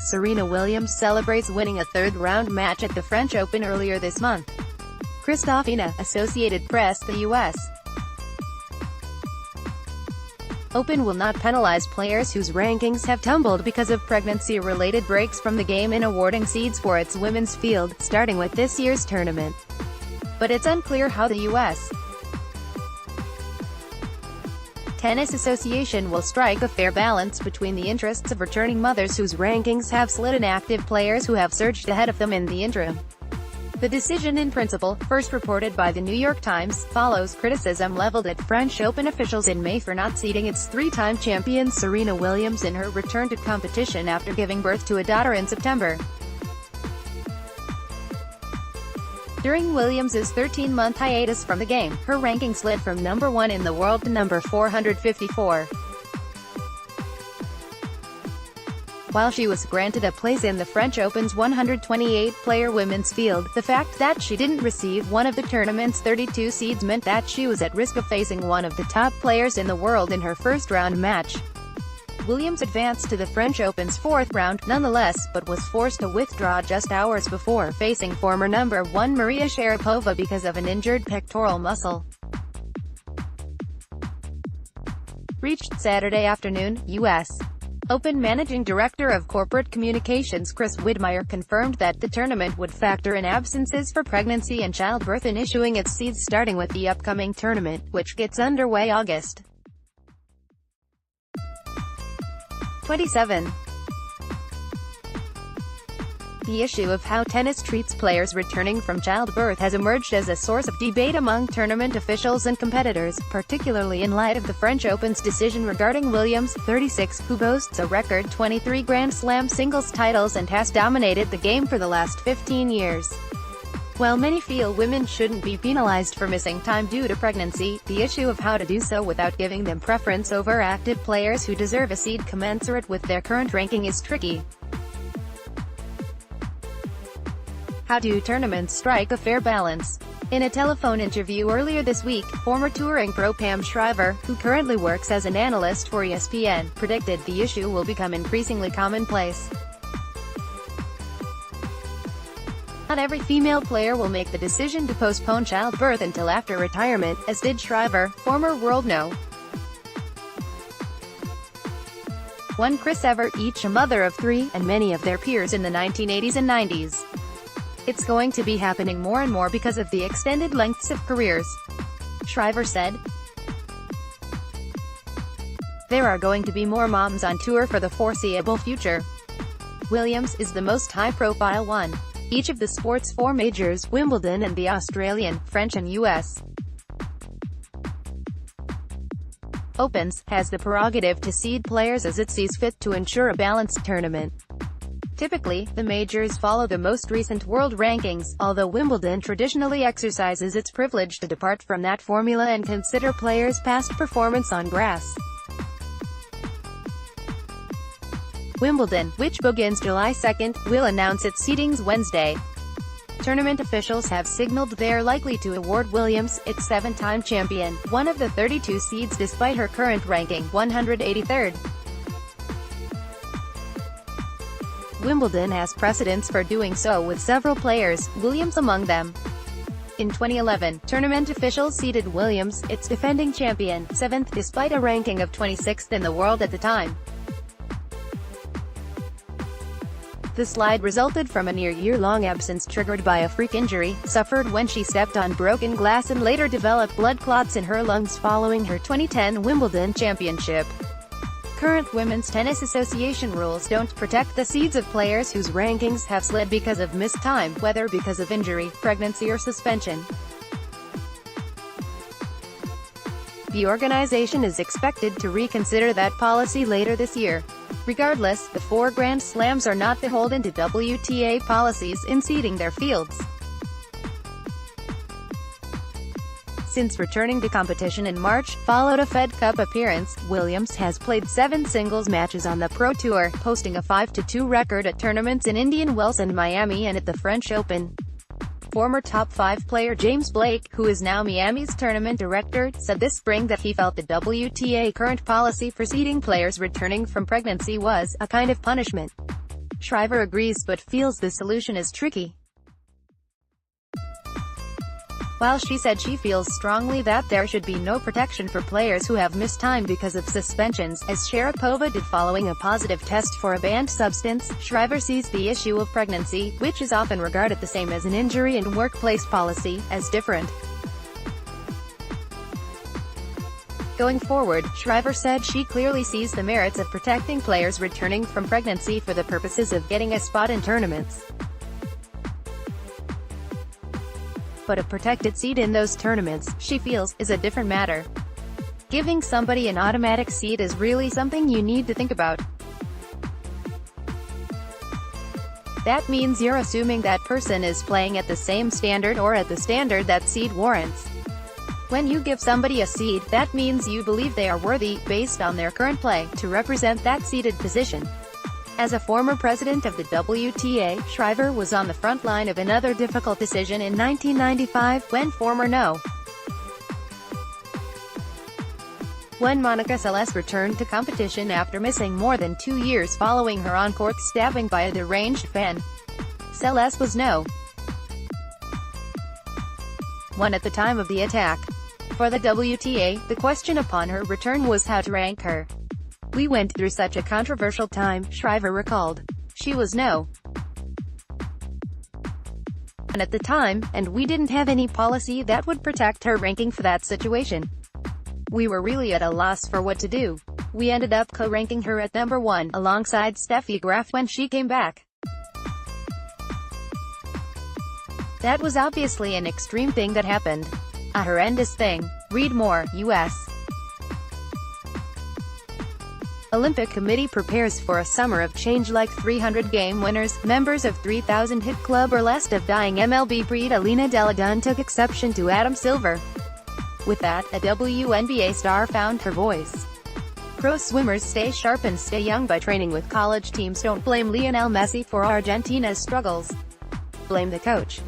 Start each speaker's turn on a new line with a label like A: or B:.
A: Serena Williams celebrates winning a third-round match at the French Open earlier this month. Christophe Ena, Associated Press, the U.S. Open will not penalize players whose rankings have tumbled because of pregnancy-related breaks from the game in awarding seeds for its women's field, starting with this year's tournament. But it's unclear how the U.S. Tennis Association will strike a fair balance between the interests of returning mothers whose rankings have slid and active players who have surged ahead of them in the interim. The decision in principle, first reported by the New York Times, follows criticism leveled at French Open officials in May for not seeding its three-time champion Serena Williams in her return to competition after giving birth to a daughter in September. During Williams's 13-month hiatus from the game, her ranking slid from number 1 in the world to number 454. While she was granted a place in the French Open's 128-player women's field, the fact that she didn't receive one of the tournament's 32 seeds meant that she was at risk of facing one of the top players in the world in her first-round match. Williams advanced to the French Open's fourth round, nonetheless, but was forced to withdraw just hours before facing former number 1 Maria Sharapova because of an injured pectoral muscle. Reached Saturday afternoon, U.S. Open Managing Director of Corporate Communications Chris Widmeyer confirmed that the tournament would factor in absences for pregnancy and childbirth in issuing its seeds starting with the upcoming tournament, which gets underway August 27. The issue of how tennis treats players returning from childbirth has emerged as a source of debate among tournament officials and competitors, particularly in light of the French Open's decision regarding Williams, 36, who boasts a record 23 Grand Slam singles titles and has dominated the game for the last 15 years. While many feel women shouldn't be penalized for missing time due to pregnancy, the issue of how to do so without giving them preference over active players who deserve a seed commensurate with their current ranking is tricky. How do tournaments strike a fair balance? In a telephone interview earlier this week, former touring pro Pam Shriver, who currently works as an analyst for ESPN, predicted the issue will become increasingly commonplace. Not every female player will make the decision to postpone childbirth until after retirement, as did Shriver, former World No. 1 Chris Evert, each a mother of 3, and many of their peers in the 1980s and 90s. It's going to be happening more and more because of the extended lengths of careers, Shriver said. There are going to be more moms on tour for the foreseeable future. Williams is the most high-profile one. Each of the sport's 4 majors, Wimbledon and the Australian, French and U.S. Opens, has the prerogative to seed players as it sees fit to ensure a balanced tournament. Typically, the majors follow the most recent world rankings, although Wimbledon traditionally exercises its privilege to depart from that formula and consider players' past performance on grass. Wimbledon, which begins July 2, will announce its seedings Wednesday. Tournament officials have signaled they're likely to award Williams, its 7-time champion, one of the 32 seeds despite her current ranking, 183rd. Wimbledon has precedents for doing so with several players, Williams among them. In 2011, tournament officials seeded Williams, its defending champion, 7th despite a ranking of 26th in the world at the time. The slide resulted from a near-year-long absence triggered by a freak injury, suffered when she stepped on broken glass and later developed blood clots in her lungs following her 2010 Wimbledon championship. Current Women's Tennis Association rules don't protect the seeds of players whose rankings have slid because of missed time, whether because of injury, pregnancy or suspension. The organization is expected to reconsider that policy later this year. Regardless, the 4 Grand Slams are not beholden to WTA policies in seeding their fields. Since returning to competition in March, followed a Fed Cup appearance, Williams has played 7 singles matches on the Pro Tour, posting a 5-2 record at tournaments in Indian Wells and Miami and at the French Open. Former top 5 player James Blake, who is now Miami's tournament director, said this spring that he felt the WTA current policy for seeding players returning from pregnancy was a kind of punishment. Shriver agrees but feels the solution is tricky. While she said she feels strongly that there should be no protection for players who have missed time because of suspensions, as Sharapova did following a positive test for a banned substance, Shriver sees the issue of pregnancy, which is often regarded the same as an injury in workplace policy, as different. Going forward, Shriver said she clearly sees the merits of protecting players returning from pregnancy for the purposes of getting a spot in tournaments. But a protected seed in those tournaments, she feels, is a different matter. Giving somebody an automatic seed is really something you need to think about. That means you're assuming that person is playing at the same standard or at the standard that seed warrants. When you give somebody a seed, that means you believe they are worthy, based on their current play, to represent that seeded position. As a former president of the WTA, Shriver was on the front line of another difficult decision in 1995, when Monica Seles returned to competition after missing more than 2 years following her on-court stabbing by a deranged fan. Seles was no. 1 at the time of the attack. For the WTA, the question upon her return was how to rank her. "We went through such a controversial time," Shriver recalled. "She was no. 1 at the time, and we didn't have any policy that would protect her ranking for that situation. We were really at a loss for what to do. We ended up co-ranking her at number 1, alongside Steffi Graf when she came back. That was obviously an extreme thing that happened. A horrendous thing." Read more, U.S. Olympic Committee prepares for a summer of change like 300 game winners. Members of 3,000 hit club or less of dying MLB breed Alina Deladun took exception to Adam Silver. With that, a WNBA star found her voice. Pro swimmers stay sharp and stay young by training with college teams. Don't blame Lionel Messi for Argentina's struggles. Blame the coach.